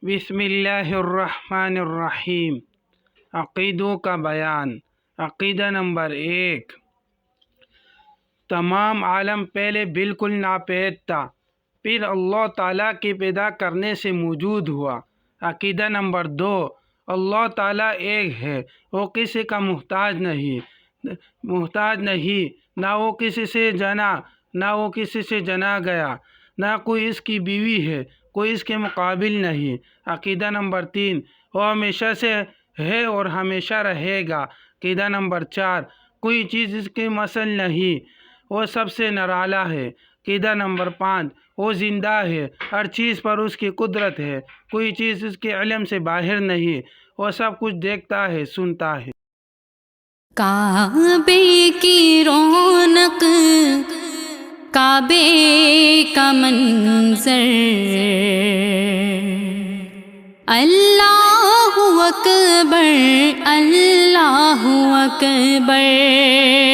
بسم اللہ الرحمن الرحیم۔ عقیدوں کا بیان۔ عقیدہ نمبر 1، تمام عالم پہلے بالکل ناپید تھا، پھر اللہ تعالیٰ کے پیدا کرنے سے موجود ہوا۔ عقیدہ نمبر 2، اللہ تعالیٰ ایک ہے، وہ کسی کا محتاج نہیں، نہ وہ کسی سے جنا، نہ وہ کسی سے جنا گیا، نہ کوئی اس کی بیوی ہے، کوئی اس کے مقابل نہیں۔ عقیدہ نمبر 3، وہ ہمیشہ سے ہے اور ہمیشہ رہے گا۔ عقیدہ نمبر 4، کوئی چیز اس کی مثل نہیں، وہ سب سے نرالا ہے۔ عقیدہ نمبر 5، وہ زندہ ہے، ہر چیز پر اس کی قدرت ہے، کوئی چیز اس کے علم سے باہر نہیں، وہ سب کچھ دیکھتا ہے، سنتا ہے۔ کعبے کی رونق، کعبے کا منظر، اللہ اکبر، اللہ اکبر۔